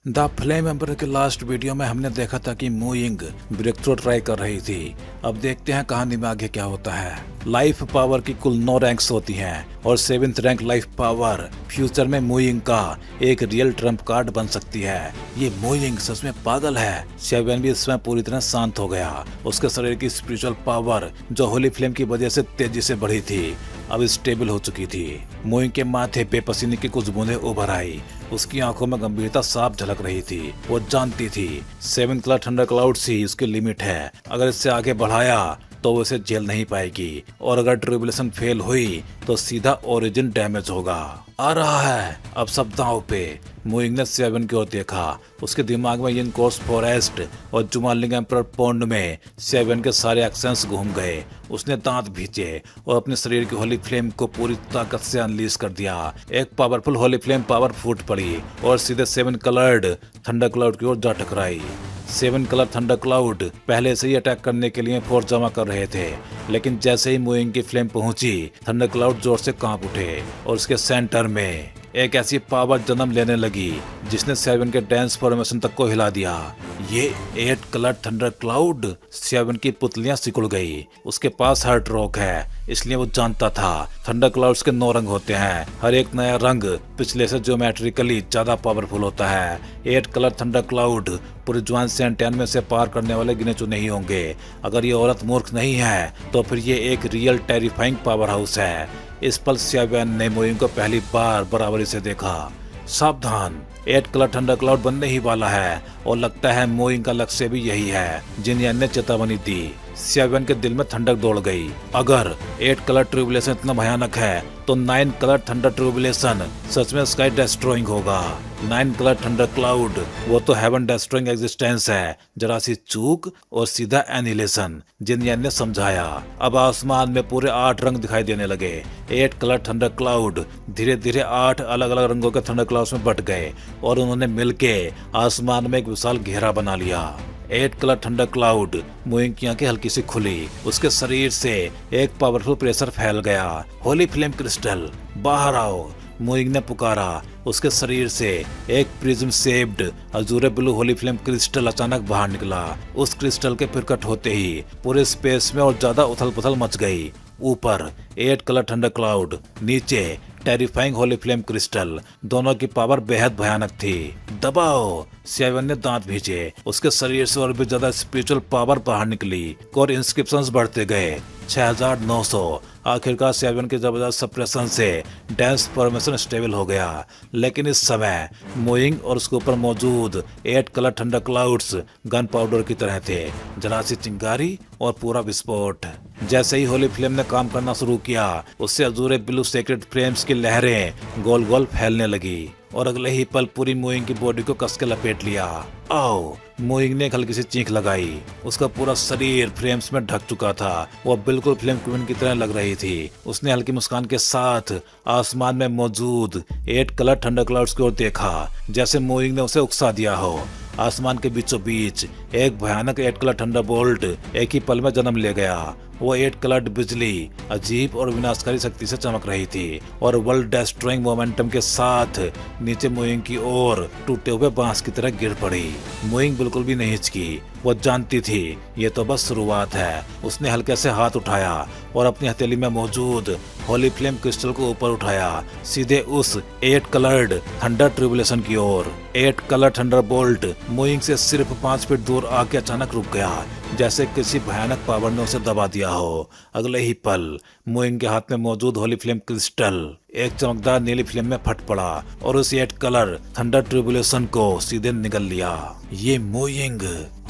The flame emperor के last video में हमने देखा था कि मूइंग ब्रेक थ्रू ट्राई कर रही थी। अब देखते हैं कहानी में आगे क्या होता है। लाइफ पावर की कुल 9 रैंक्स होती हैं और 7th rank life power future में मूइंग का एक रियल ट्रम्प कार्ड बन सकती है। ये मूइंग सच में पागल है। सेवन भी इसमें पूरी तरह शांत हो गया। उसके शरीर की स्पिरिचुअल पावर जो होली फ्लेम की वजह से तेजी से बढ़ी थी अब स्टेबल हो चुकी थी। मूइंग के माथे पे पसीने की कुछ बूंदें उभर आई। उसकी आंखों में गंभीरता साफ झलक रही थी। वो जानती थी 7 कलर थंडर क्लाउड्स ही उसकी लिमिट है। अगर इससे आगे बढ़ाया तो वो इसे झेल नहीं पाएगी और अगर ट्रिब्यूलेशन फेल हुई तो सीधा ओरिजिन डैमेज होगा। आ रहा है अब सप्ताहों पे। मूइंग ने 7 की ओर देखा। उसके दिमाग में यिन कोर्स फॉरेस्ट और जुमालिंग एम्परर पॉन्ड में 7 के सारे एक्शंस घूम गए। उसने दांत भींचे और अपने शरीर की होली फ्लेम को पूरी ताकत से अनलीज कर दिया। एक पावरफुल होली फ्लेम पावर फूट पड़ी और सीधे 7 कलर्ड थंडर क्लाउड की ओर जा टकराई। 7 कलर थंडर क्लाउड पहले से ही अटैक करने के लिए फोर्स जमा कर रहे थे, लेकिन जैसे ही मूइंग की फ्लेम पहुंची थंडर क्लाउड जोर से कांप उठे और उसके सेंटर में एक ऐसी पावर जन्म लेने लगी जिसने 7 के डांस फॉर्मेशन तक को हिला दिया। ये 8 कलर थंडर क्लाउड 7 की पुतलियां सिकुड़ गई। उसके पास हार्ट रॉक है, इसलिए वो जानता था थंडर क्लाउड्स के 9 रंग होते हैं। हर एक नया रंग पिछले से ज्योमेट्रिकली ज्यादा पावरफुल होता है। 8 कलर थंडर क्लाउड पूरे जुआन सेंटेन में से पार करने वाले गिने चुने ही होंगे। अगर ये औरत मूर्ख नहीं है तो फिर ये एक रियल टेरिफाइंग पावर हाउस है। इस पल सेवन ने मूइंग को पहली बार बराबरी से देखा। सावधान, 8 कलर थंडर क्लाउड बनने ही वाला है और लगता है मूइंग का लक्ष्य भी यही है। जिन यान ने चेतावनी दी। 7 के दिल में ठंडक दौड़ गई। अगर 8 कलर ट्रिब्यूलेशन इतना भयानक है तो 9 कलर थंडर ट्रिब्यूलेशन सच में स्काई डिस्ट्रॉइंग होगा। 9 कलर थंडर क्लाउड वो तो हेवन डिस्ट्रॉइंग एग्जिस्टेंस है। जरा सी चूक और सीधा एनिलेशन, जिन यान ने समझाया। अब आसमान में पूरे 8 रंग दिखाई देने लगे। 8 कलर थंडर क्लाउड धीरे धीरे 8 अलग अलग रंगों के थंडर क्लाउड्स में बट गए और उन्होंने मिलके आसमान में एक विशाल घेरा बना लिया। 8 कलर थंडर क्लाउड मूइंग की आंखें हल्की सी खुली। उसके शरीर से एक पावरफुल प्रेशर फैल गया। होली फ्लेम क्रिस्टल बाहर आओ, मूइंग ने पुकारा। उसके शरीर से एक prism shaped अजूरे blue holy flame crystal अचानक बाहर निकला। उस क्रिस्टल के प्रकट होते ही पूरे स्पेस में और ज्यादा उथल पुथल मच गई। ऊपर 8 कलर थंडर क्लाउड, नीचे टेरिफाइंग होली फ्लेम क्रिस्टल। दोनों की पावर बेहद भयानक थी। दबाओ, 7 ने दांत भींचे। उसके शरीर से और भी ज्यादा स्पिरिचुअल पावर बाहर निकली और इंस्क्रिप्शंस बढ़ते गए। 6900। आखिरकार 7 के जबरदस्त सप्रेशन से डांस फॉर्मेशन स्टेबल हो गया। लेकिन इस समय मूइंग और उसके ऊपर मौजूद 8 colour thunder clouds gun powder की तरह थे। जरा सी चिंगारी और पूरा विस्फोट। जैसे ही होली फ्लेम ने काम करना शुरू किया उससे अजूरे ब्लू सेक्रेट फ्लेम्स की लहरें गोल गोल फैलने लगी और अगले ही पल पूरी मूइंग की बॉडी को कस के लपेट लिया। आओ, मूइंग ने एक हल्की सी चीख लगाई। उसका पूरा शरीर फ्लेम्स में ढक चुका था। वो बिल्कुल फ्लेम क्वीन की तरह लग रही थी। उसने हल्की मुस्कान के साथ आसमान में मौजूद 8 कलर थंडर क्लाउड्स की ओर देखा, जैसे मूइंग ने उसे उकसा दिया हो। आसमान के बीचों बीच एक भयानक 8 कलर थंडर बोल्ट एक ही पल में जन्म ले गया। वो 8 कलर्ड बिजली अजीब और विनाशकारी शक्ति से चमक रही थी और वर्ल्ड डिस्ट्रॉइंग मोमेंटम के साथ नीचे मूइंग की ओर टूटे हुए बांस की तरह गिर पड़ी। मूइंग बिल्कुल भी नहीं हिचकी। वो जानती थी ये तो बस शुरुआत है। उसने हल्के से हाथ उठाया और अपनी हथेली में मौजूद होली फ्लेम क्रिस्टल को ऊपर उठाया, सीधे उस 8 कलर्ड थंडर ट्रिब्यूलेशन की ओर। 8 कलर थंडर बोल्ट मूइंग से सिर्फ 5 फीट दूर आके अचानक रुक गया, जैसे किसी भयानक पावर ने उसे दबा दिया हो। अगले ही पल मूइंग के हाथ में मौजूद होली फ्लेम क्रिस्टल एक चमकदार नीली फ्लेम में फट पड़ा और उस 8 कलर थंडर ट्रिब्यूलेशन को सीधे निगल लिया। ये मूइंग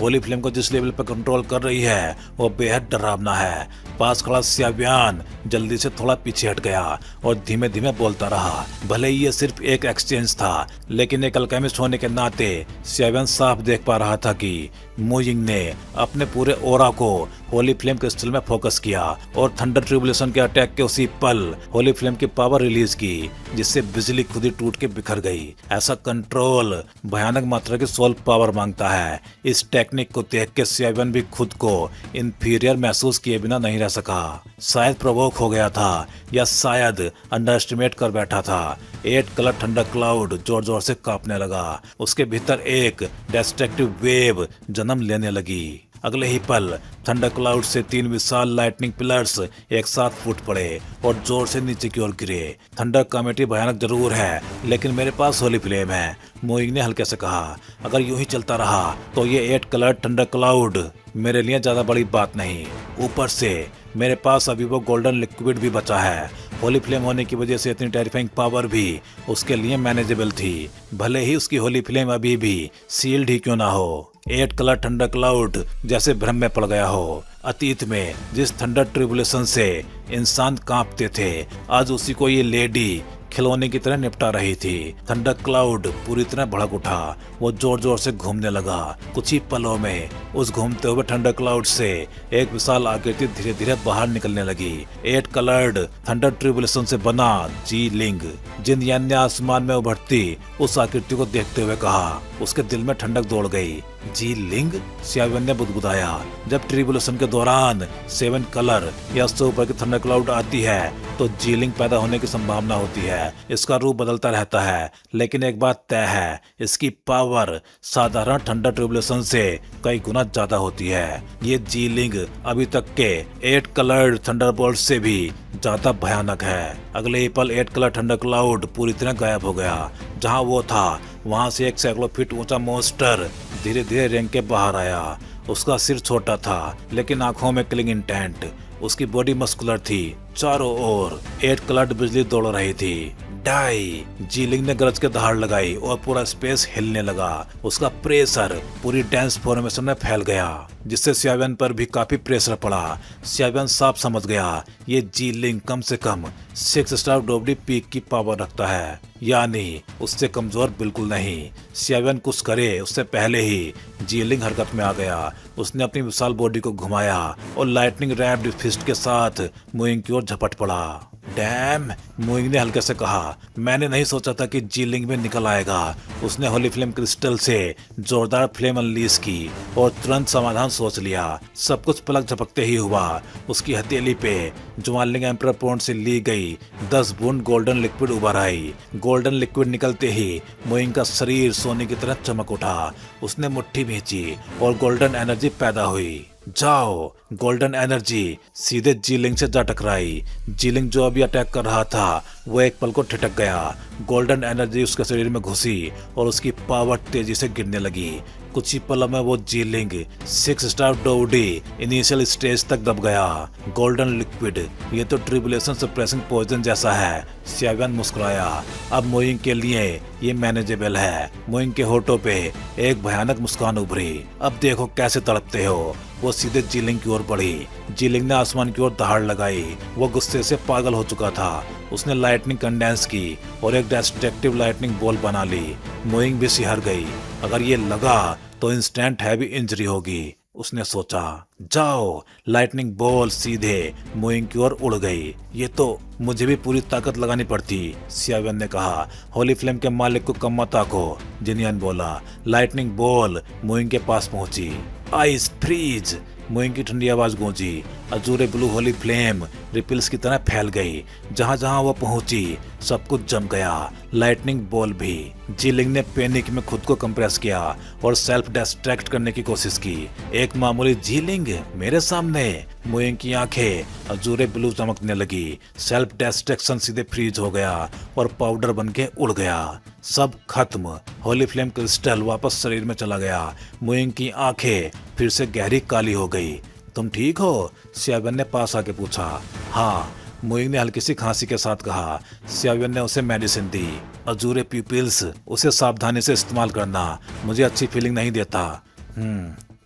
होली फ्लेम को जिस लेवल पर कंट्रोल कर रही है वो बेहद डरावना है। पास खड़ा सेवन जल्दी से थोड़ा पीछे हट गया और धीमे धीमे बोलता रहा। भले ही ये सिर्फ एक एक्सचेंज था, लेकिन एक अल्केमिस्ट होने के नाते सेवन साफ देख पा रहा था कि मूइंग ने अपने पूरे ओरा को होली फ्लेम क्रिस्टल में फोकस किया और थंडर ट्रिब्यूलेशन के अटैक के उसी पल होली फ्लेम की पावर रिलीज की जिससे बिजली खुद ही टूट के बिखर गई। ऐसा कंट्रोल भयानक मात्रा की सोल पावर मांगता है। इस टेक्निक को देख के सियावन भी खुद को इंफीरियर महसूस किए बिना नहीं रह सका। शायद प्रवोक हो गया था या शायद अंडर एस्टिमेट कर बैठा था। 8 कलर थंडर क्लाउड जोर जोर से कांपने लगा। उसके भीतर एक डिस्ट्रक्टिव वेव जन्म लेने लगी। अगले ही पल थंडर क्लाउड से 3 विशाल लाइटनिंग पिलर्स एक साथ फूट पड़े और जोर से नीचे की ओर गिरे। थंडर कॉमेडी भयानक जरूर है, लेकिन मेरे पास होली फ्लेम है, मोइंग ने हल्के से कहा। अगर यूं ही चलता रहा तो ये 8 कलर थंडर क्लाउड मेरे लिए ज्यादा बड़ी बात नहीं। ऊपर से मेरे पास अभी वो गोल्डन लिक्विड भी बचा है। होली फ्लेम होने की वजह से इतनी टेरिफाइंग पावर भी उसके लिए मैनेजेबल थी, भले ही उसकी होली फ्लेम अभी भी सील्ड ही क्यों ना हो। 8 कलर थंडर क्लाउड जैसे भ्रम में पड़ गया हो। अतीत में जिस थंडर ट्रिबुलेशन से इंसान कांपते थे, आज उसी को ये लेडी खिलौने की तरह निपटा रही थी। थंडर क्लाउड पूरी तरह भड़क उठा। वो जोर जोर से घूमने लगा। कुछ ही पलों में उस घूमते हुए थंडर क्लाउड से एक विशाल आकृति धीरे धीरे बाहर निकलने लगी। 8 कलर्ड थंडर ट्रिबुलेशन से बना जी लिंग जिन यान ने आसमान में उभरती उस आकृति को देखते हुए कहा। उसके दिल में ठंडक दौड़ गई। जी लिंग, सियावन ने बुदबुदाया। जब ट्रिबुलेशन के दौरान 7 कलर या उससे ऊपर की थंडर क्लाउड आती है तो जी लिंग पैदा होने की संभावना होती है। इसका रूप बदलता रहता है, लेकिन एक बात तय है, इसकी पावर साधारण थंडर ट्रिबुलेशन से कई गुना ज्यादा होती है। ये जी लिंग अभी तक के 8 कलर्ड थंडरबोल्ट से भी ज्यादा भयानक है। अगले ही पल 8 कलर थंडर क्लाउड पूरी तरह गायब हो गया। जहां वो था वहां से एक सैकड़ों फीट ऊंचा मॉन्स्टर धीरे धीरे रेंग के बाहर आया। उसका सिर छोटा था, लेकिन आंखों में क्लिंग इंटेंट। उसकी बॉडी मस्कुलर थी। चारों ओर 8 कलर्ड बिजली दौड़ रही थी। डाई, जीलिंग ने गरज के दहाड़ लगाई और पूरा स्पेस हिलने लगा। उसका प्रेशर पूरी डेंस फॉर्मेशन में फैल गया, जिससे सियावन पर भी काफी प्रेशर पड़ा। सियावन साफ समझ गया, ये जीलिंग कम से कम 6 स्टार डोबडी पीक की पावर रखता है, यानी उससे कमजोर बिल्कुल नहीं। सियावन कुछ करे उससे पहले ही जीलिंग हरकत में आ गया। उसने अपनी विशाल बॉडी को घुमाया और लाइटनिंग रैप्ड फिस्ट के साथ मोइंग की ओर झपट पड़ा। डैम, मोइंग ने हल्के से कहा। मैंने नहीं सोचा था कि जीलिंग में निकल आएगा। उसने होली फ्लेम क्रिस्टल से जोरदार फ्लेम अनलीज की और तुरंत समाधान सोच लिया। सब कुछ पलक झपकते ही हुआ। उसकी हथेली पे ज्वालिंग एम्परर पॉन्ड से ली गई 10 बूंद गोल्डन लिक्विड उभर आई। गोल्डन लिक्विड निकलते ही मोइंग का शरीर सोने की तरह चमक उठा। उसने मुट्ठी भींची और गोल्डन एनर्जी पैदा हुई। जाओ, गोल्डन एनर्जी सीधे जीलिंग से जा टकराई। जीलिंग जो अभी अटैक कर रहा था वो एक पल को ठिठक गया। गोल्डन एनर्जी उसके शरीर में घुसी और उसकी पावर तेजी से गिरने लगी। कुछ ही पलों में वो जीलिंग 6 स्टार डोवडी इनिशियल स्टेज तक दब गया। गोल्डन लिक्विड, ये तो ट्रिबुलेशन सप्रेसिंग पॉइजन जैसा है। सियावन मुस्कुराया। अब मोइंग के लिए ये मैनेजेबल है। मोइंग के होठों पे एक भयानक मुस्कान उभरी। अब देखो कैसे तड़पते हो। वो सीधे जीलिंग की ओर बढ़ी। जीलिंग ने आसमान की ओर दहाड़ लगाई। वो गुस्से से पागल हो चुका था। उसने लाइटनिंग कंडेंस की और एक डिस्ट्रक्टिव लाइटनिंग बॉल बना ली। मोइंग भी सिहर गई। अगर ये लगा तो इंस्टेंट हैवी इंजरी होगी, उसने सोचा। जाओ, लाइटनिंग बॉल सीधे मोइंग की ओर उड़ गई। ये तो मुझे भी पूरी ताकत लगानी पड़ती, सियावन ने कहा। होली फ्लेम के मालिक को कम मत आको, जिनियन बोला। लाइटनिंग बॉल मोइंग के पास पहुंची। आइस फ्रीज, मोइंग की ठंडी आवाज गूंजी। Azure blue holy flame ripples की तरह फैल गई। जहां जहां वो पहुंची सब कुछ जम गया, लाइटनिंग बॉल भी। जीलिंग ने पैनिक में खुद को कंप्रेस किया और सेल्फ डिस्ट्रैक्ट करने की कोशिश की। एक मामूली जीलिंग मेरे सामने। मोइंग की आंखें अजूरे ब्लू चमकने लगी। सेल्फ डिस्ट्रैक्शन सीधे फ्रीज हो गया और पाउडर बनके उड़ गया। सब खत्म। होली फ्लेम क्रिस्टल वापस शरीर में चला गया। मोइंग की आंखें फिर से गहरी काली हो गई। तुम ठीक हो? सियावन ने पास आके पूछा। हाँ, मोइंग ने हल्की सी खांसी के साथ कहा। सियावन ने उसे मेडिसिन दी। अजूरे प्यूपिल्स, उसे सावधानी से इस्तेमाल करना, मुझे अच्छी फीलिंग नहीं देता।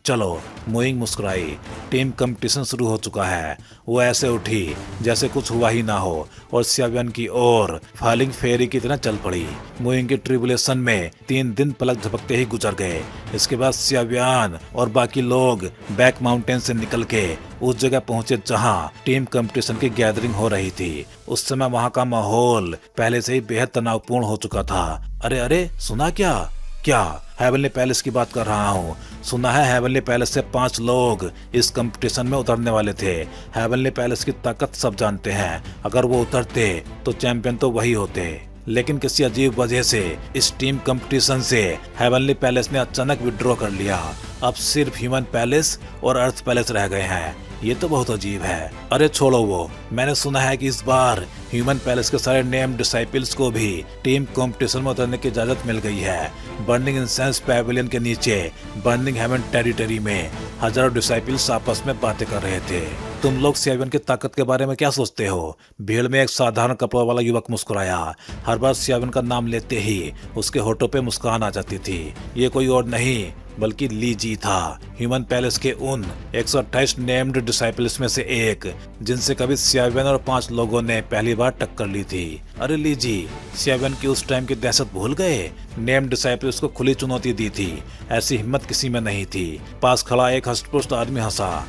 चलो। मोइंग मुस्कुराई। टीम कंपटीशन शुरू हो चुका है। वो ऐसे उठी जैसे कुछ हुआ ही ना हो और सियावियन की ओर फॉलिंग फेरी की तरह चल पड़ी। मोइंग की ट्रिबुलेशन में 3 दिन पलक झपकते ही गुजर गए। इसके बाद सियावियन और बाकी लोग बैक माउंटेन से निकल के उस जगह पहुंचे जहां टीम कंपटीशन की गैदरिंग हो रही थी। उस समय वहां का माहौल पहले से ही बेहद तनावपूर्ण हो चुका था। अरे अरे, सुना क्या? क्या? हेवनली पैलेस की बात कर रहा हूँ। सुना है हेवनली पैलेस से 5 लोग इस कंपटीशन में उतरने वाले थे। हेवनली पैलेस की ताकत सब जानते हैं। अगर वो उतरते तो चैंपियन तो वही होते, लेकिन किसी अजीब वजह से इस टीम कंपटीशन से हेवनली पैलेस ने अचानक विड्रॉ कर लिया। अब सिर्फ ह्यूमन पैलेस और अर्थ पैलेस रह गए हैं। ये तो बहुत अजीब है। अरे छोड़ो वो, मैंने सुना है कि इस बार ह्यूमन पैलेस के सारे नेम डिसाइपल्स को भी टीम कंपटीशन में उतरने की इजाजत मिल गई है। बर्निंग इंसेंस पैवेलियन के नीचे बर्निंग हेवन टेरिटरी में हजारों डिसाइपल्स आपस में बातें कर रहे थे। तुम लोग सियावियन की ताकत के बारे में क्या सोचते हो? भीड़ में एक साधारण कपड़ों वाला युवक मुस्कुराया। हर बार सियावियन का नाम लेते ही उसके होठों पे मुस्कान आ जाती थी। ये कोई और नहीं बल्कि ली जी था, ह्यूमन पैलेस के उन 128 नेम्ड डिसाइपल्स में से एक, जिनसे कभी सियावियन और 5 लोगों ने पहली बार टक्कर ली थी। अरे ली जी, सियावियन की उस टाइम की दहशत भूल गए? नेम्ड डिसाइपल्स को खुली चुनौती दी थी। ऐसी हिम्मत किसी में नहीं थी। पास खड़ा एक हष्टपुष्ट आदमी हंसा।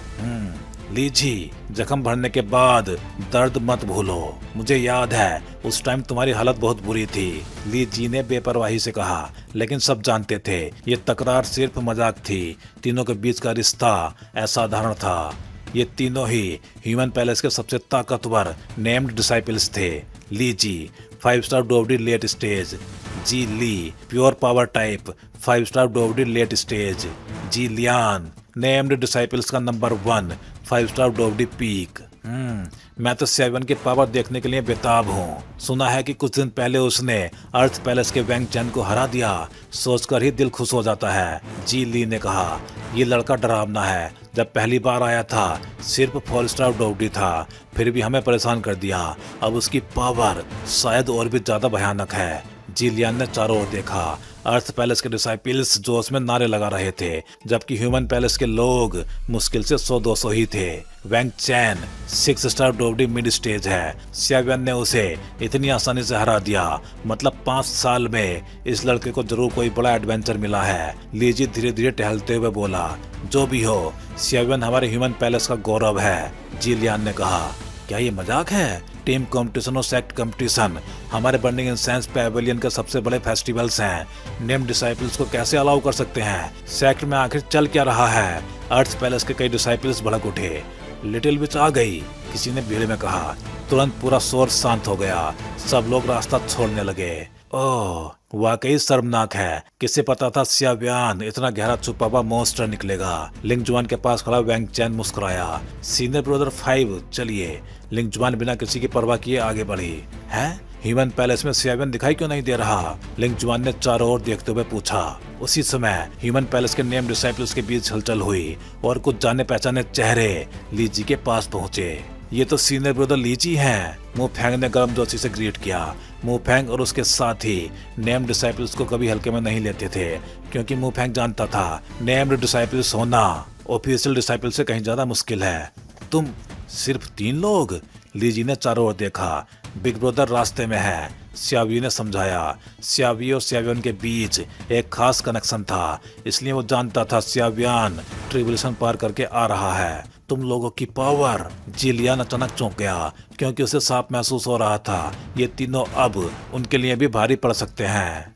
लीजी, जख्म भरने के बाद दर्द मत भूलो। मुझे याद है उस टाइम तुम्हारी हालत बहुत बुरी थी, लीजी ने बेपरवाही से कहा। लेकिन सब जानते थे ये तकरार सिर्फ मजाक थी। तीनों के बीच का रिश्ता असाधारण था। ये तीनों ही ह्यूमन पैलेस के सबसे ताकतवर नेम्ड डिसाइपल्स थे। लीजी 5 स्टार डोवडी लेट स्टेज। जी ली प्योर पावर टाइप 5 स्टार डोवडी लेट स्टेज। जी लियान नेम्ड डिसाइपल्स का नंबर 1 5 स्टार डोवडी पीक। मैं तो सियावियन की पावर देखने के लिए बेताब हूँ। सुना है कि कुछ दिन पहले उसने अर्थ पैलेस के वैंग चैन को हरा दिया। सोचकर ही दिल खुश हो जाता है, जी ली ने कहा। ये लड़का डरावना है। जब पहली बार आया था सिर्फ 4 स्टार डोवडी था, फिर भी हमें परेशान कर दिया। अब उसकी पावर शायद और भी ज्यादा भयानक है। जी लियान ने चारों ओर देखा। अर्थ पैलेस के डिसाइपल्स जोश में नारे लगा रहे थे, जबकि ह्यूमन पैलेस के लोग मुश्किल से 100-200 ही थे। वैंग चैन 6 स्टार डोवडी मिड स्टेज है। सियावियन ने उसे इतनी आसानी से हरा दिया। मतलब 5 साल में इस लड़के को जरूर कोई बड़ा एडवेंचर मिला है। लीजी धीरे धीरे टहलते हुए बोला। जो भी हो, सियावियन हमारे ह्यूमन पैलेस का गौरव है, जी लियान ने कहा। क्या ये मजाक है? टीम कंपटीशन और सेक्ट कंपटीशन हमारे बर्निंग इंसेंस पैवेलियन के सबसे बड़े फेस्टिवल्स हैं। नेम डिसाइपल्स को कैसे अलाउ कर सकते हैं? सेक्ट में आखिर चल क्या रहा है? अर्थ पैलेस के कई डिसाइपल्स भड़क उठे। लिटिल विच आ गई, किसी ने भीड़ में कहा। तुरंत पूरा शोर शांत हो गया। सब लोग रास्ता छोड़ने लगे। ओह, वाकई शर्मनाक है। किसे पता था सियावियन इतना गहरा छुपा हुआ मॉन्स्टर निकलेगा। लिंगजुआन के पास खड़ा वैंग चैन मुस्कुराया। सीनियर ब्रदर 5, चलिए। लिंगजुआन बिना किसी की परवाह किए आगे बढ़ी। है? ह्यूमन पैलेस में सियावियन दिखाई क्यों नहीं दे रहा? लिंगजुआन ने चारों ओर देखते हुए पूछा। उसी समय ह्यूमन पैलेस के नेम डिसाइपल्स के बीच हलचल हुई और कुछ जाने पहचाने चेहरे लीजी के पास पहुंचे। ये तो सीनियर ब्रदर लीजी हैं। मुफैंग ने गर्मजोशी से ग्रीट किया। मुफैंग और उसके साथी नेम्ड डिसाइपल्स को कभी हल्के में नहीं लेते थे, क्योंकि मुफैंग जानता था नेम्ड डिसाइपल्स होना ऑफिशियल डिसाइपल से कहीं ज्यादा मुश्किल है। तुम सिर्फ 3 लोग? लीजी ने चारों ओर देखा। बिग ब्रदर रास्ते में है, सियावी ने समझाया। सियावी और सियावियन के बीच एक खास कनेक्शन था, इसलिए वो जानता था सियावियन ट्रिबुलेशन पार करके आ रहा है। तुम लोगों की पावर। जी लियान अचानक चौंक गया, क्योंकि उसे साफ महसूस हो रहा था ये तीनों अब उनके लिए भी भारी पड़ सकते हैं।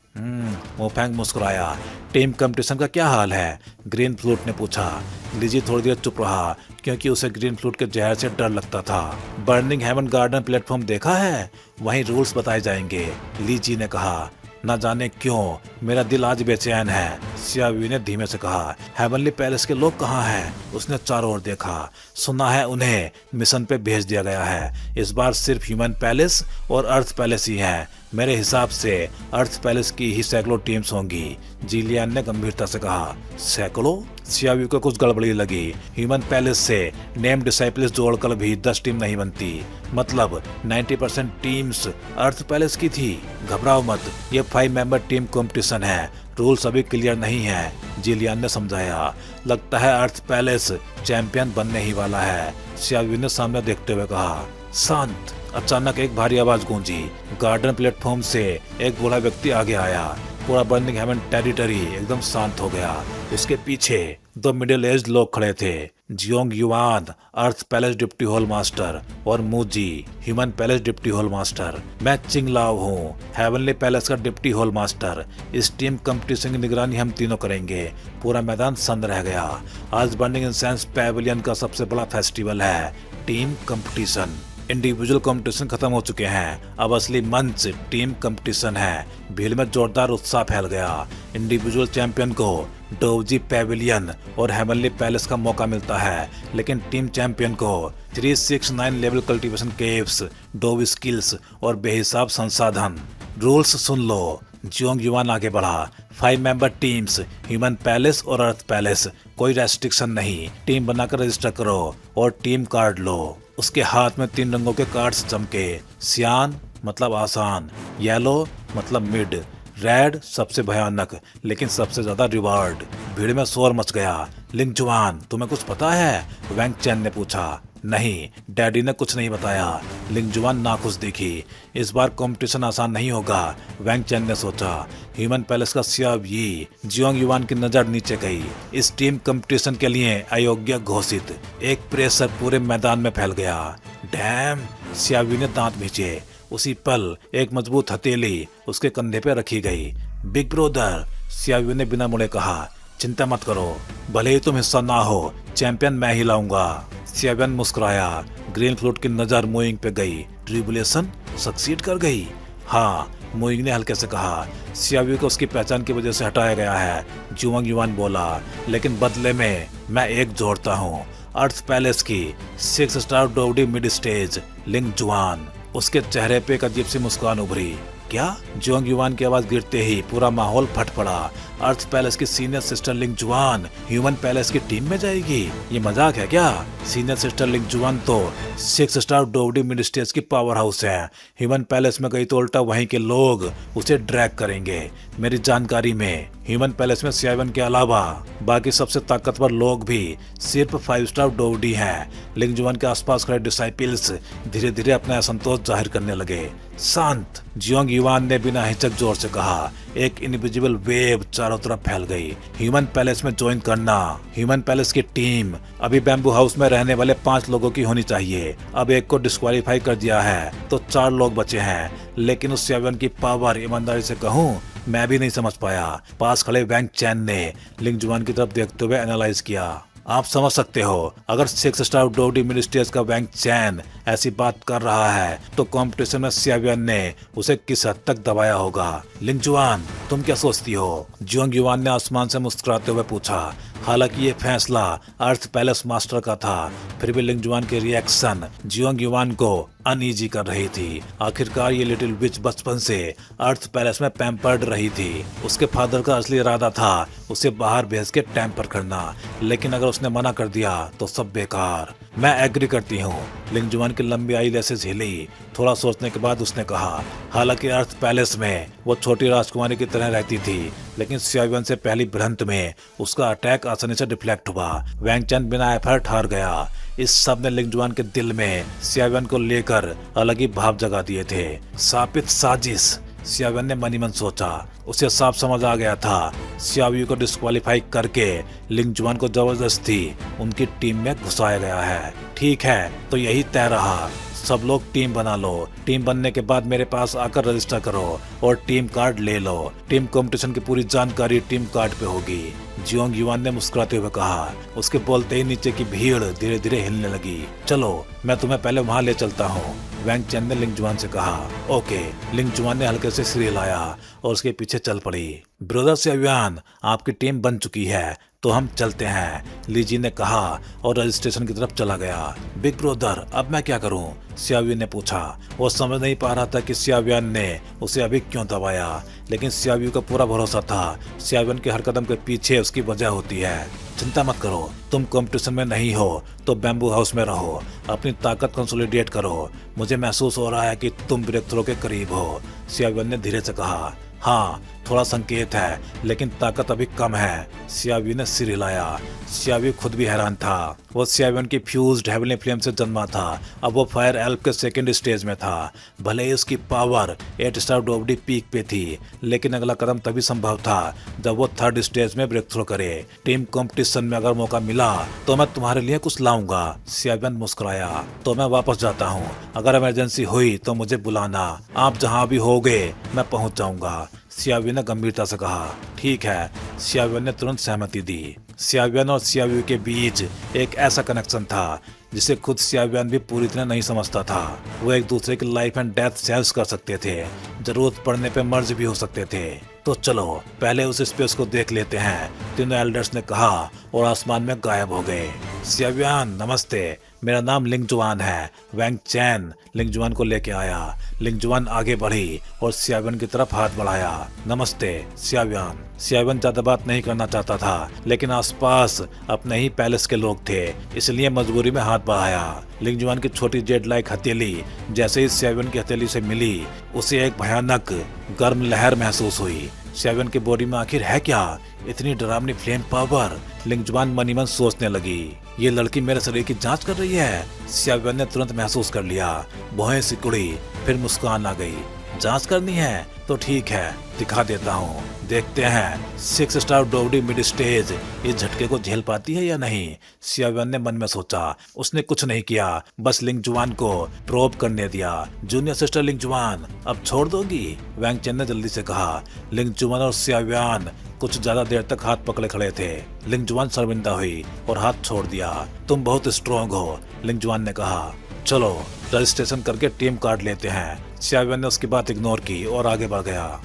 मोफैंग मुस्कुराया। टीम कंपटीशन का क्या हाल है? ग्रीन फ्लूट ने पूछा। लीजी थोड़ी देर चुप रहा, क्योंकि उसे ग्रीन फ्लूट के जहर से डर लगता था। बर्निंग हेवन गार्डन प्लेटफॉर्म देखा है? वहीं रूल्स बताए जाएंगे, लीजी ने कहा। न जाने क्यों मेरा दिल आज बेचैन है, सियावी ने धीमे से कहा। हेवनली पैलेस के लोग कहाँ हैं? उसने चारों ओर देखा। सुना है उन्हें मिशन पे भेज दिया गया है। इस बार सिर्फ ह्यूमन पैलेस और अर्थ पैलेस ही हैं। मेरे हिसाब से अर्थ पैलेस की ही सैकड़ों टीम्स होंगी, जी लियान ने गंभीरता से कहा। सैकड़ों? सियावी को कुछ गड़बड़ी लगी। ह्यूमन पैलेस से नेम डिसाइपल्स जोड़कर भी 10 टीम नहीं बनती। मतलब 90% टीम्स अर्थ पैलेस की थी। घबराओ मत, ये 5 मेंबर टीम कंपटीशन है। रूल्स अभी क्लियर नहीं है, जिलियन ने समझाया। लगता है अर्थ पैलेस चैंपियन बनने ही वाला है, सियावी ने सामने देखते हुए कहा। शांत। अचानक एक भारी आवाज गूंजी। गार्डन प्लेटफॉर्म से एक बूढ़ा व्यक्ति आगे आया। पूरा बर्निंग हेवन टेरिटरी एकदम शांत हो गया। उसके पीछे दो मिडिल एज लोग खड़े थे, जियोंग युआन earth palace deputy hall master और मूजी human palace deputy hall master. मैं चिंग लाओ हूँ, हेवनली पैलेस का डिप्टी हॉल मास्टर। इस टीम कंपटीशन की निगरानी हम तीनों करेंगे। पूरा मैदान सन्न रह गया। आज बर्निंग इंसेंस पैविलियन का सबसे बड़ा फेस्टिवल है, टीम कंपटीशन। इंडिविजुअल कंपटीशन खत्म हो चुके हैं, अब असली मंच टीम कंपटीशन है। भीड़ में जोरदार उत्साह फैल गया। इंडिविजुअल चैंपियन को डोवजी पैविलियन और हेवनली पैलेस का मौका मिलता है, लेकिन टीम चैंपियन को 369 level cultivation caves, dove skills और बेहिसाब संसाधन। रूल्स सुन लो। जियोंग युआन आगे बढ़ा। 5 मेंबर टीम्स, ह्यूमन पैलेस और अर्थ पैलेस, कोई रेस्ट्रिक्शन नहीं। टीम बनाकर रजिस्टर करो और टीम कार्ड लो। उसके हाथ में 3 रंगों के कार्ड्स चमके। सियान मतलब आसान, येलो मतलब मिड, रेड सबसे भयानक लेकिन सबसे ज्यादा रिवार्ड। भीड़ में शोर मच गया। लिंग जुआन, तुम्हें कुछ पता है? वैंग चैन ने पूछा। नहीं, डैडी ने कुछ नहीं बताया। लिंग जुआन नाखुश दिखी। इस बार कंपटीशन आसान नहीं होगा, वैंग चैन ने सोचा। ह्यूमन पैलेस का सियाव यी जियोंग युआन की नजर नीचे गई। इस टीम कंपटीशन के लिए अयोग्य घोषित। एक प्रेशर पूरे मैदान में फैल गया। डैम, सियावी ने दांत भींचे। उसी पल एक मजबूत हथेली उसके कंधे पे रखी गई। बिग ब्रदर, सियावी ने बिना मुड़े कहा। चिंता मत करो, भले ही तुम हिस्सा ना हो, चैंपियन मैं ही लाऊंगा। सियावियन मुस्कुराया। ग्रीन फ्लूट की नजर मोइंग पे गई। ट्रिबुलेशन सक्सीड कर गई? हाँ, मोइंग ने हल्के से कहा। सियावी को उसकी पहचान की वजह से हटाया गया है, जियोंग युआन बोला। लेकिन बदले में मैं एक जोड़ता हूँ, अर्थ पैलेस की 6 स्टार डोवडी मिड स्टेज लिंग जुआन। उसके चेहरे पे एक अजीब सी मुस्कान उभरी। क्या? जियोंग युआन की आवाज गिरते ही पूरा माहौल फट पड़ा। अर्थ पैलेस की सीनियर सिस्टर लिंग जुआन ह्यूमन पैलेस की टीम में जाएगी? ये मजाक है क्या? सीनियर सिस्टर लिंग जुआन तो 6 स्टार डोवडी मिड स्टेज की पावर हाउस है। ह्यूमन पैलेस में गई तो उल्टा वहीं के लोग उसे ड्रैग करेंगे। मेरी जानकारी में ह्यूमन पैलेस में सियावन के अलावा बाकी सबसे ताकतवर लोग भी सिर्फ 5 स्टार डोवडी हैं। लिंग जुआन के आसपास खड़े डिसाइपल्स धीरे धीरे अपना असंतोष जाहिर करने लगे। शांत, जियोंग युआन ने बिना हिचक जोर से कहा। एक इनविजिबल वेव चारों तरफ फैल गई। ह्यूमन पैलेस में ज्वाइन करना। ह्यूमन पैलेस की टीम अभी बैम्बू हाउस में रहने वाले 5 लोगों की होनी चाहिए। अब एक को डिस्क्वालीफाई कर दिया है तो 4 लोग बचे हैं। लेकिन उस सियावन की पावर, ईमानदारी से कहूँ, मैं भी नहीं समझ पाया। पास खड़े वैंग चैन ने लिंग जुआन की तरफ देखते हुए एनालाइज किया। आप समझ सकते हो, अगर 6 स्टार डोवडी मिड स्टेज का वैंग चैन ऐसी बात कर रहा है तो कंपटीशन में सियावियन ने उसे किस हद तक दबाया होगा। लिंग जुआन, तुम क्या सोचती हो? जियोंग युआन ने आसमान से मुस्कुराते हुए पूछा। हालांकि ये फैसला अर्थ पैलेस मास्टर का था, फिर भी लिंग जुआन के रिएक्शन जियोंग युआन को अनईजी कर रही थी। आखिरकार ये लिटिल विच बचपन से अर्थ पैलेस में पैम्पर्ड रही थी। उसके फादर का असली इरादा था उसे बाहर भेज के टैम्पर करना, लेकिन अगर उसने मना कर दिया तो सब बेकार। मैं एग्री करती हूँ। लिंग जुआन की लंबी आई लेसेस हिली। थोड़ा सोचने के बाद उसने कहा। हालांकि अर्थ पैलेस में वो छोटी राजकुमारी की तरह रहती थी, लेकिन सियावन से पहली भिड़ंत में उसका अटैक आसानी से डिफ्लेक्ट हुआ। वैंग चैन बिना एफर्ट हार गया। इस सब ने लिंग जुआन के दिल में सियावन को लेकर अलग ही भाव जगा दिए थे। शापित साजिश, सियावन ने मनी मन सोचा। उसे साफ समझ आ गया था सियावी को डिस्क्वालीफाई करके लिंग जुआन को जबरदस्ती उनकी टीम में घुसाया गया है। ठीक है, तो यही तय रहा। सब लोग टीम बना लो। टीम बनने के बाद मेरे पास आकर रजिस्टर करो और टीम कार्ड ले लो। टीम कंपटीशन की पूरी जानकारी टीम कार्ड पे होगी। जियोंग युआन ने मुस्कुराते हुए कहा। उसके बोलते ही नीचे की भीड़ धीरे धीरे हिलने लगी। चलो, मैं तुम्हें पहले वहाँ ले चलता हूँ, वैंग चैन ने लिंग जुआन से कहा। ओके, लिंग जुआन ने हल्के से सिर हिलाया और उसके पीछे चल पड़ी। ब्रदर सियावन, आपकी टीम बन चुकी है तो हम चलते हैं, लीजी ने कहा और रजिस्ट्रेशन की तरफ चला गया। बिग ब्रदर, अब मैं क्या करूं? सियावी ने पूछा। वो समझ नहीं पा रहा था कि सियावियन ने उसे अभी क्यों दबाया, लेकिन सियावी को पूरा भरोसा था सियावियन के हर कदम के पीछे उसकी वजह होती है। चिंता मत करो, तुम कंपटीशन में नहीं हो तो बैम्बू हाउस में रहो, अपनी ताकत कंसोलिडेट करो। मुझे महसूस हो रहा है कि तुम ब्रेक थ्रो के करीब हो, सियावियन ने धीरे से कहा। हाँ, थोड़ा संकेत है, लेकिन ताकत अभी कम है। सियावी ने सिर हिलाया। सियावी खुद भी हैरान था। वो सियावियन की फ्यूज्ड हेवनली फ्लेम से जन्मा था। अब वो फायर एल्फ के सेकंड स्टेज में था। भले ही उसकी पावर 8 स्टार डोवडी पीक पे थी, लेकिन अगला कदम तभी संभव था जब वो थर्ड स्टेज में ब्रेक थ्रू करे। टीम कंपटीशन में अगर मौका मिला तो मैं तुम्हारे लिए कुछ लाऊंगा। सियावियन मुस्कुराया। तो मैं वापस जाता हूँ। अगर इमरजेंसी हुई तो मुझे बुलाना। आप जहाँ भी होगे मैं पहुँच जाऊंगा। सियावियन ने गंभीरता से कहा। ठीक है। सियावियन ने तुरंत सहमति दी। सियावियन और सियावी के बीच एक ऐसा कनेक्शन था जिसे खुद सियावियन भी पूरी तरह नहीं समझता था। वो एक दूसरे की लाइफ एंड डेथ सेंस कर सकते थे। जरूरत पड़ने पे मर्ज भी हो सकते थे। तो चलो पहले उस स्पेस को देख लेते हैं, तीनों एल्डर्स ने कहा और आसमान में गायब हो गए। सियावियन नमस्ते, मेरा नाम लिंगजुआन है। वैंग चैन लिंगजुआन को लेके आया। लिंगजुआन आगे बढ़ी और सियावियन की तरफ हाथ बढ़ाया। नमस्ते सियावियन। सियावियन ज्यादा बात नहीं करना चाहता था, लेकिन आसपास अपने ही पैलेस के लोग थे, इसलिए मजबूरी में हाथ बढ़ाया। लिंगजुआन की छोटी जेड लाइक हथेली जैसे ही सियावियन की हथेली से मिली, उसे एक भयानक गर्म लहर महसूस हुई। सियावियन की बॉडी में आखिर है क्या इतनी डरावनी फ्लेम पावर? लिंगजुआन मनी मन सोचने लगी। ये लड़की मेरे शरीर की जांच कर रही है। सियावियन ने तुरंत महसूस कर लिया। भौहें सिकुड़ी, फिर मुस्कान आ गई। जांच करनी है तो ठीक है, दिखा देता हूँ। देखते हैं 6 स्टार डोवडी मिड स्टेज इस झटके को झेल पाती है या नहीं। सियावियन ने मन में सोचा। उसने कुछ नहीं किया, बस लिंगजुआन को प्रोब करने दिया। जूनियर सिस्टर लिंगजुआन, अब छोड़ दोगी? वैंग चेन ने जल्दी से कहा। लिंगजुआन और सियावियन कुछ ज्यादा देर तक हाथ पकड़े खड़े थे। लिंगजुआन शर्मिंदा हुई और हाथ छोड़ दिया। तुम बहुत स्ट्रॉन्ग हो, लिंगजुआन ने कहा। चलो रजिस्ट्रेशन करके टीम कार्ड लेते हैं। सियावियन ने उसकी बात इग्नोर की और आगे बढ़ गया।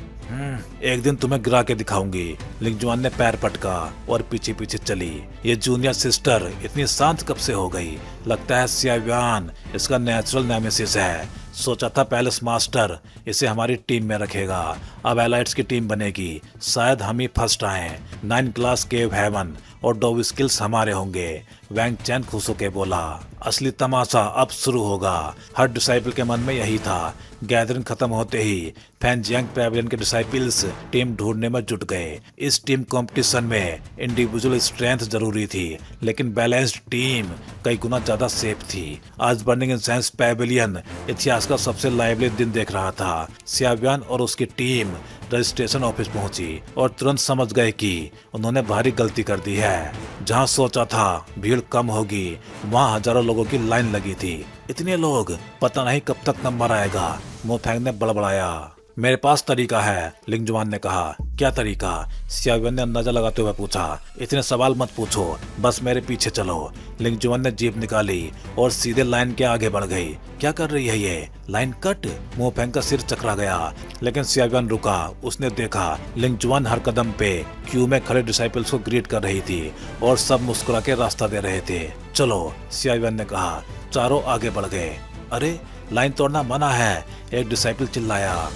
एक दिन तुम्हें गिरा के दिखाऊंगी। लिंगजुआन ने पैर पटका और पीछे पीछे चली। ये जूनियर सिस्टर इतनी शांत कब से हो गई? लगता है सियावियन इसका नेचुरल नेमेसिस है। सोचा था पैलेस मास्टर इसे हमारी टीम में रखेगा। अब एलाइट्स की टीम बनेगी। शायद हम ही फर्स्ट आए। 9 क्लास केव हेवन और डोव स्किल्स हमारे होंगे। वैंग चैन खुश होकर बोला। असली तमाशा अब शुरू होगा। हर डिसाइपल के मन में यही था। गैदरिंग खत्म होते ही फैनजियांग पैविलियन के डिसाइपल्स टीम ढूंढने में जुट गए। इस टीम कंपटीशन में इंडिविजुअल स्ट्रेंथ जरूरी थी, लेकिन बैलेंस्ड टीम कई गुना ज्यादा सेफ थी। आज बर्निंग इंसेंस पैविलियन इतिहास का सबसे लाइवली दिन देख रहा था। सियावियन और उसकी टीम रजिस्ट्रेशन ऑफिस पहुंची और तुरंत समझ गए कि उन्होंने भारी गलती कर दी है। जहां सोचा था भीड़ कम होगी, वहां हजारों लोगों की लाइन लगी थी। इतने लोग, पता नहीं कब तक नंबर आएगा। मोफैंग ने बड़बड़ाया। मेरे पास तरीका है, लिंगजुआन ने कहा। क्या तरीका? सियावियन ने अंदाजा लगाते हुए पूछा। इतने सवाल मत पूछो, बस मेरे पीछे चलो। लिंगजुआन ने जीप निकाली और सीधे लाइन के आगे बढ़ गई। क्या कर रही है ये? Line cut? मोफैंग का सिर चकरा गया, लेकिन सियावियन रुका। उसने देखा लिंगजुआन हर कदम पे क्यू में खड़े डिसाइपल्स को ग्रीट कर रही थी और सब मुस्कुरा के रास्ता दे रहे थे। चलो, सियावियन ने कहा। चारों आगे बढ़ गए। अरे लाइन तोड़ना मना है, एक डिसाइपल चिल्लाया।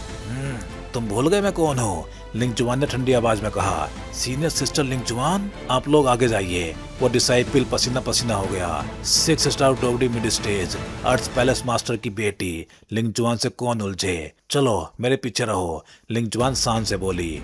तुम भूल गए मैं कौन हूँ? लिंगजुआन ने ठंडी आवाज में कहा। सीनियर सिस्टर लिंगजुआन, आप लोग आगे जाइए। वो डिसाइपल पसीना पसीना हो गया। 6 स्टार डोवडी मिड स्टेज, अर्थ पैलेस मास्टर की बेटी। लिंगजुआन से कौन उलझे? चलो मेरे पीछे रहो, लिंगजुआन शान से बोली।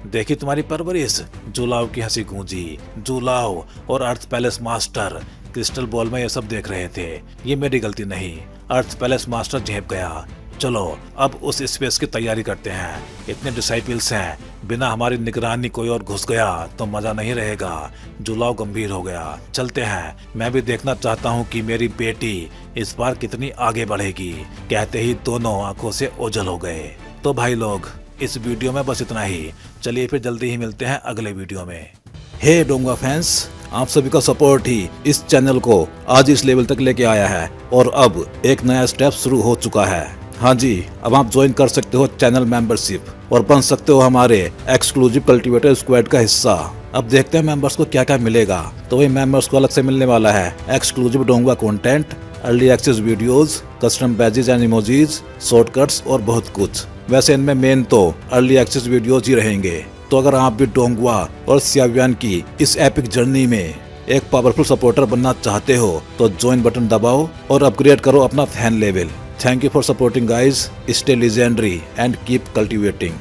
देखी तुम्हारी परवरिश। जुलाओ की हंसी गूंजी। जुलाओ और अर्थ पैलेस मास्टर क्रिस्टल बॉल में ये सब देख रहे थे। ये मेरी गलती नहीं। अर्थ पैलेस मास्टर झेप गया। चलो अब उस स्पेस की तैयारी करते हैं। इतने डिसाइपल्स हैं, बिना हमारी निगरानी कोई और घुस गया तो मजा नहीं रहेगा। जुलाओ गंभीर हो गया। चलते हैं, मैं भी देखना चाहता हूँ कि मेरी बेटी इस बार कितनी आगे बढ़ेगी। कहते ही दोनों आंखों से ओझल हो गए। तो भाई लोग, इस वीडियो में बस इतना ही। चलिए फिर जल्दी ही मिलते हैं अगले वीडियो में। हे डोंगा फैंस, आप सभी का सपोर्ट ही इस चैनल को आज इस लेवल तक लेके आया है और अब एक नया स्टेप शुरू हो चुका है। हाँ जी, अब आप ज्वाइन कर सकते हो चैनल मेंबरशिप और बन सकते हो हमारे एक्सक्लूसिव कल्टीवेटर स्क्वाड का हिस्सा। अब देखते हैं मेंबर्स को क्या क्या मिलेगा। तो वही मेंबर्स को अलग से मिलने वाला है एक्सक्लूसिव डोंगा content, early access videos, custom badges and emojis, shortcuts और बहुत कुछ। वैसे इनमें मेन तो अर्ली एक्सेस वीडियोज ही रहेंगे। तो अगर आप भी डोंगवा और सियावियन की इस एपिक जर्नी में एक पावरफुल सपोर्टर बनना चाहते हो तो ज्वाइन बटन दबाओ और अपग्रेड करो अपना fan level. Thank you for supporting guys. Stay legendary and keep cultivating.